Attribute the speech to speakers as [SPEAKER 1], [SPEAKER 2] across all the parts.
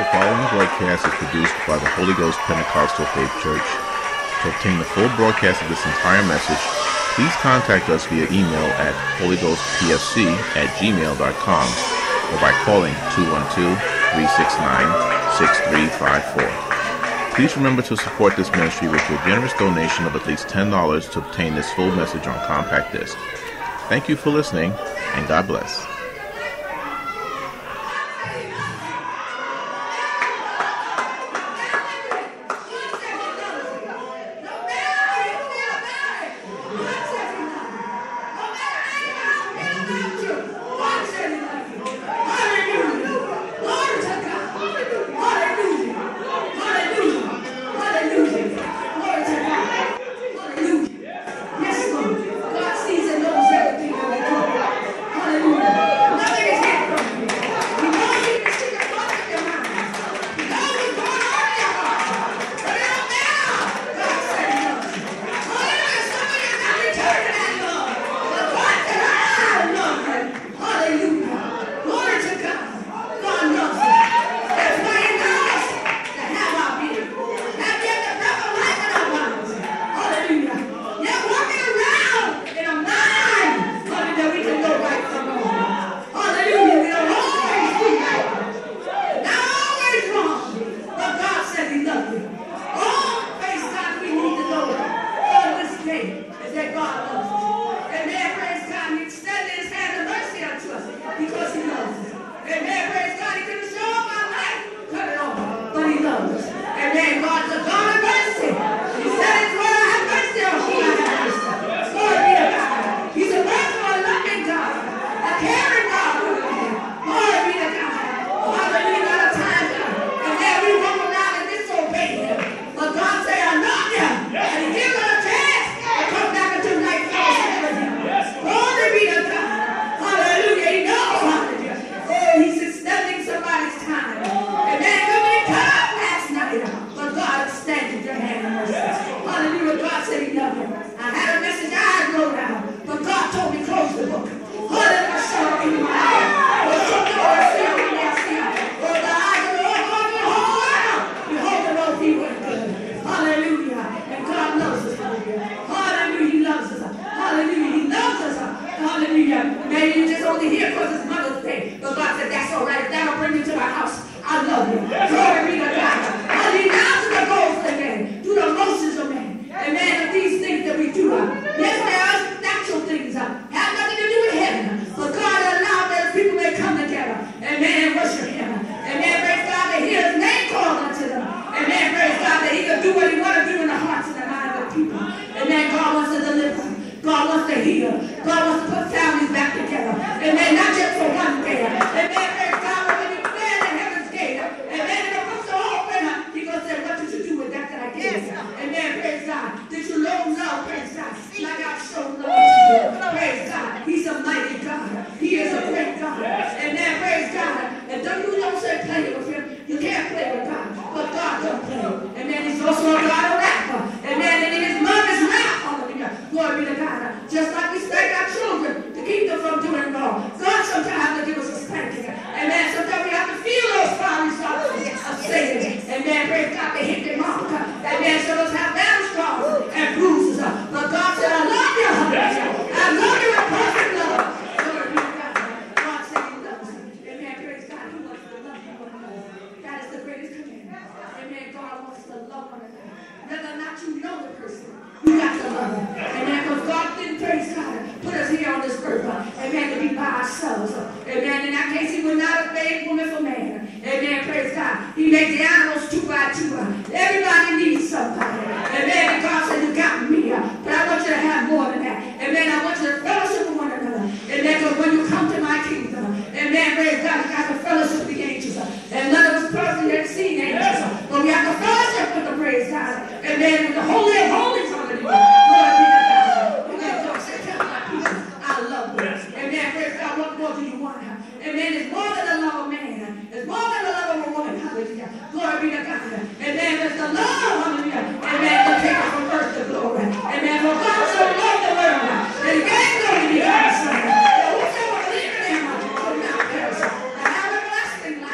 [SPEAKER 1] The following broadcast is produced by the Holy Ghost Pentecostal Faith Church. To obtain the full broadcast of this entire message, please contact us via email at holyghostpsc@gmail.com or by calling 212-369-6354. Please remember to support this ministry with your generous donation of at least $10 to obtain this full message on compact disc. Thank you for listening, and God bless.
[SPEAKER 2] Everlasting life.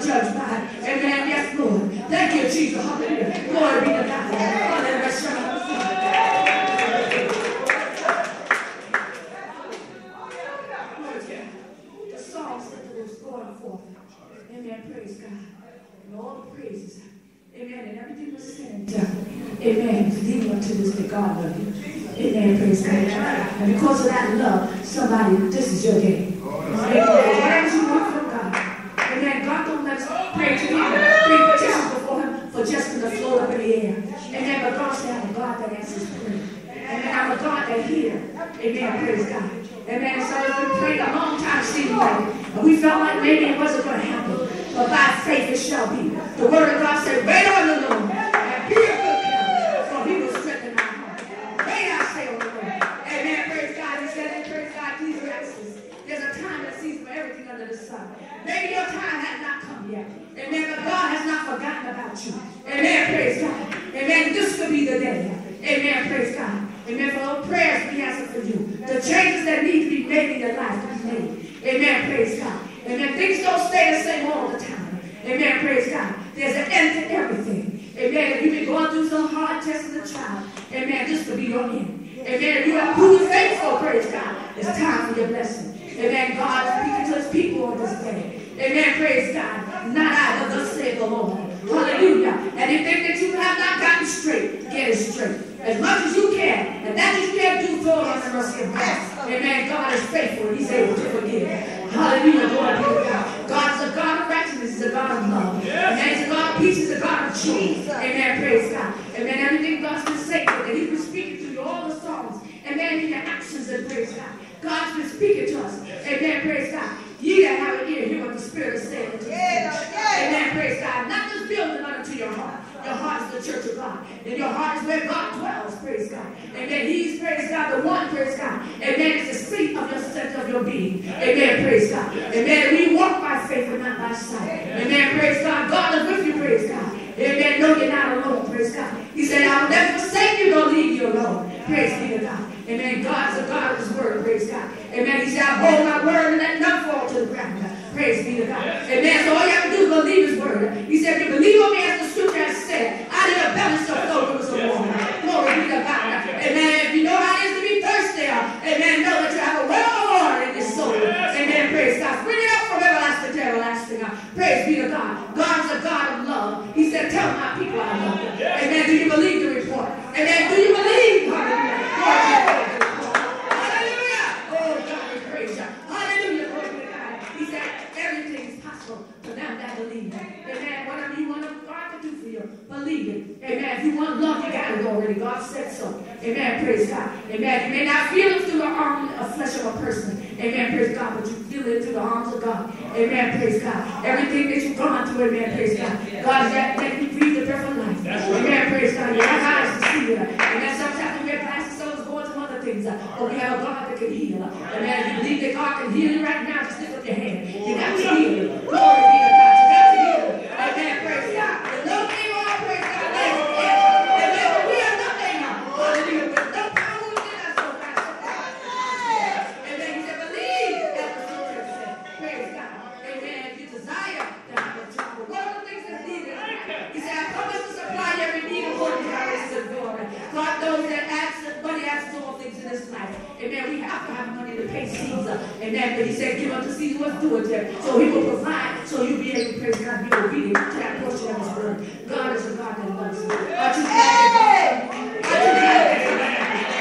[SPEAKER 2] judge by. Amen. Yes, Lord. Thank you, Jesus. Hallelujah. Glory be to God. Hallelujah. The songs that was going forth. Amen. Praise God. And all the praises. Amen. And everything was said. Amen. Leading up to this, that God love you. Amen. Praise God. And because of that love, somebody, this is your day. Amen. Whatever you want from God. Amen. God don't let us pray to Him, bring petitions before Him for just to float up in the air. Amen. But God said, I'm a God that answers prayer. Amen. I'm a God that hears. Amen. Praise God. Amen. So we've been praying a long time, seemed like, and we felt like maybe it wasn't going to happen. But by faith it shall be. The word of God said, wait on the Lord and be of good courage, for He will strengthen our heart. Wait, I say on the Lord. Amen. Praise God. He said, and praise God, Ecclesiastes. There's a time and a season for everything under the sun. Maybe your time has not come yet. Amen. But God has not forgotten about you. Amen. Praise God. Amen. This could be the day. Amen. Praise God. Amen. For all prayers be answered for you. The changes that need to be made in your life be made. Amen. Praise God. Amen. Things don't stay the same all the time. Amen. Praise God. There's an end to everything. Amen. If you've been going through some hard tests as a child, amen, this could be your end. Amen. If you have proven faithful, praise God, it's time for your blessing. Amen. God is speaking to His people on this day. Amen. Praise God. Not I, but thus saith the Lord. Hallelujah. Anything that you have not gotten straight, get it straight. As much as you can. And that you can do, throw it on the mercy of God. Amen. God is faithful. He's able to forgive. Hallelujah. Glory be to God. God is a God of righteousness. He's a God of love. Amen. He's a God of peace. He's a God of joy. Amen. Praise God. Amen. Everything God's been saying, and He's been speaking to you, all the songs. Amen. In your actions, and praise God. God's been speaking to us. Amen. Praise God. Ye that have an ear, hear what the Spirit is saying to you. Amen. Praise God. Not just building unto your heart. Your heart is the church of God. And your heart is where God dwells. Praise God. Amen. He's, praise God, the one, praise God. Amen. It's the seat of your center of your being. Amen. Praise God. Amen. We walk by faith and not by sight. Amen. Praise God. God is with you. Praise God. Amen. No, you're not alone. Praise God. He said, I will never forsake you, nor leave you alone. Praise be to God. Amen. God's a God of His word. Praise God. Amen. He said, I hold my word and let none fall to the ground. Praise be to God. Amen. So all you have to do is believe His word. He said, if you believe on me as the scripture has said, out of your belly shall flow rivers of water. Glory be to God. Amen. If you know how it is to be thirsty, amen, know that you have a well of water in your soul. Amen. Praise God. Bring it up from everlasting to everlasting. Praise be to God. God's a God of love. He said, tell my people I love you. Amen. Do you believe the report? Amen. Do you believe? Hallelujah. Believe it. Amen. If you want love, you got it already. God said so. Amen. Praise God. Amen. You may not feel it through the arm of flesh of a person. Amen. Praise God. But you feel it through the arms of God. Amen. Praise God. Everything that you've gone through. Amen. Praise God. God is that you breathe the breath of life. Amen. Praise God. You have eyes to see it. Amen. Sometimes we wear glasses, so it's going to other things. But we have a God that can heal. Amen. If you believe that God can heal you right now, just lift up your hand. You got to heal it. Glory be to God. You got to heal it. Amen. Praise God. There's no thing on our praise God. Amen. We have to have money to pay Caesar. Amen. But He said, give unto Caesar what's due to him. So He will provide. So you'll be able to praise God, be obedient to that portion of His word. God is a God that loves you. Aren't you glad?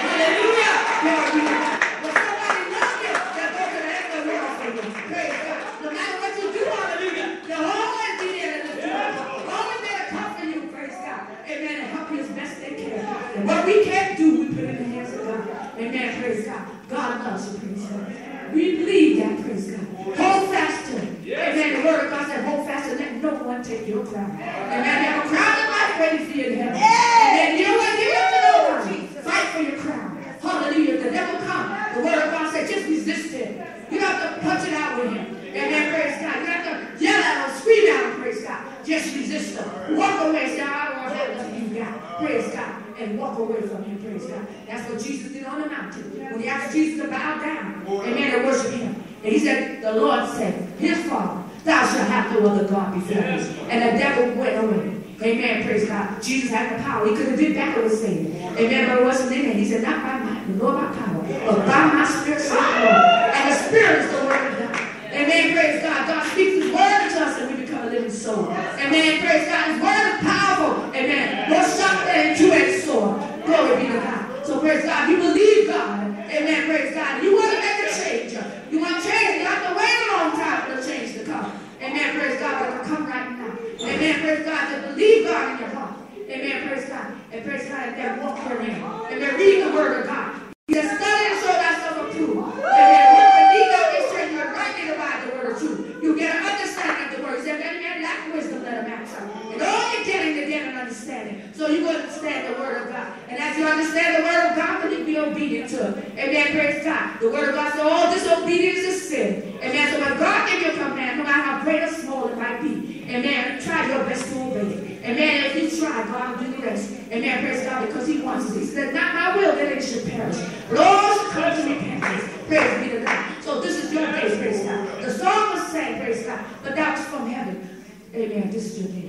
[SPEAKER 2] Hallelujah. Glory be to God. When somebody loves you, they'll go to the end of the world for you. Praise God. No matter what you do, hallelujah, they'll always be there to lift you up. Always there to comfort you, praise God. Amen. And help you as best they can. And what we can't do, we put in the hands of God. Amen. Praise God. God loves you. Praise God. We believe that. Praise God. Hold fast to Him. Amen. The word of God said, hold fast and let no one take your crown. Amen. You have a crown of life ready for you in heaven. Amen. You don't want to give up to nobody. Fight for your crown. Hallelujah. If the devil comes, the word of God said, just resist him. You don't have to punch it out with him. Amen. Praise God. You don't have to yell at him, scream at him. Praise God. Just resist him. Walk away. Say, I don't want to have nothing you got. Praise God. And walk away from Him. Praise God. That's what Jesus did on the mountain. When He asked Jesus to bow down, amen, and worship Him. And He said, the Lord said, His Father, Thou shalt have no other God before me. And the devil went away. Amen. Praise God. Jesus had the power. He could have did battle with Satan. Amen. But it wasn't in him. He said, not by might, nor by power, but by my spirit, saith the Lord. And the spirit is the word of God. Amen. Praise God. God speaks his word to us and we become a living soul. Amen. Praise God. His word is powerful. Amen. More sharp than a two-edged sword. Glory be to God. So praise God. You believe God. Amen. Praise God. You want to make a change. You want to change. You have to wait a long time for the change to come. Amen. Praise God. But it'll come right now. Amen. Praise God. To believe God in your heart. Amen. Praise God. And praise God. And then walk therein. Amen. Read the word of God. He says, study and show thyself approved. Amen. When these don't get straight, you're rightly divide the word of truth. You get an understanding of the word. He said, any man lack wisdom, let him ask. And all you're getting to get an understanding. So you understand the word of God. And as you understand the word of God, then you be obedient to it. Amen. Praise God. The word of God says, all disobedience is sin. Amen. So when God gives you a command, no matter how great or small it might be, amen, try your best to obey it. Amen. If you try, God will do the rest. Amen. Praise God, because he wants it. He said, not my will that it should perish, but all should come to repentance. Praise be to God. So this is your day, praise God. The song was sang, praise God, but that was from heaven. Amen. This is your day.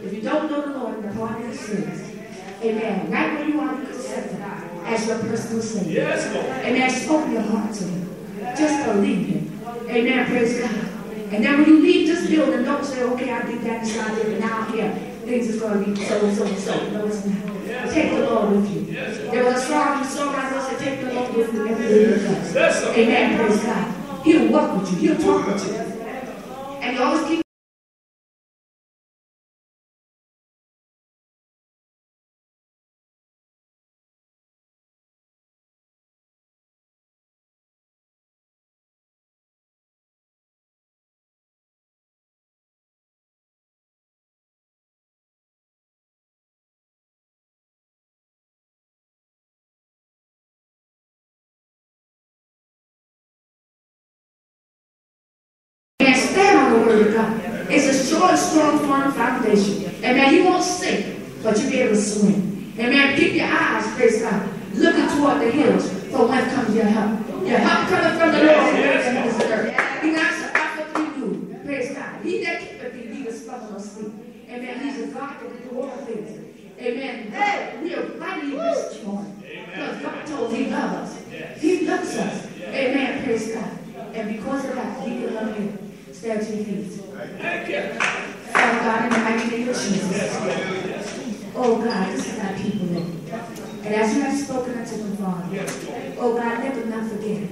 [SPEAKER 2] If you don't know the Lord and the pardon of your sins, amen, right where you are, you can accept him as your personal Savior. Amen. Open your heart to him. Just believe him. Amen. Praise God. And then when you leave this building, don't say, okay, I did that and I did it. Now here, things is going to be so and so and so. No, it's not. Take the Lord with you. There was a song you saw right there, said, take the Lord with you everywhere you go. Amen. Praise God. He'll walk with you. He'll talk with you. And you always keep stand on the word of God. It's a short, strong, firm foundation. Amen. You won't sink, but you'll be able to swim. Amen. Keep your eyes, praise God, looking toward the hills, from whence comes your help. Your help coming from the Lord who made the heavens and earth. He not so perfectly new. Praise God. He that keepeth thee neither slumber nor sleep. Amen. He's a God that can do all things. Amen. Hey, we are mighty blessed this morning. Because God told he loves us. He loves us. Amen. Praise God. And because of that, he will love you. Stand to your feet. Thank you. Father God, in the mighty name of Jesus. Oh God, this is our people, Lord. And as you have spoken unto them, Father, oh God, let them not forget.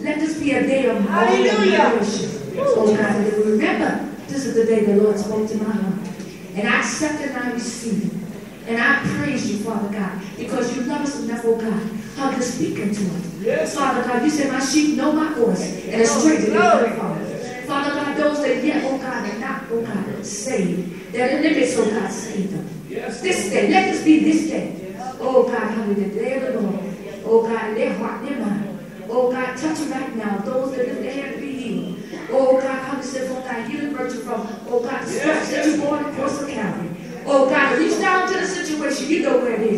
[SPEAKER 2] Let this be a day of worship. Oh God, and they will remember this is the day the Lord spoke to my heart. And I accept it and I receive it. And I praise you, Father God, because you love us enough, oh God, how to speak unto us. Father God, you said my sheep know my voice, and a stranger they will follow. Father God, those that yet, oh God, are not, oh God, saved. Their limits, oh God, save them. This day, let this be this day. Oh God, hallelujah, the day of the Lord. Oh God, their heart, their mind. Oh God, touch them right now. Those that live there to be healed. Oh God, hallelujah, oh God, healing virtue from, oh God, the steps that you bore on the cross of Calvary. Oh God, reach down to the situation. You know where it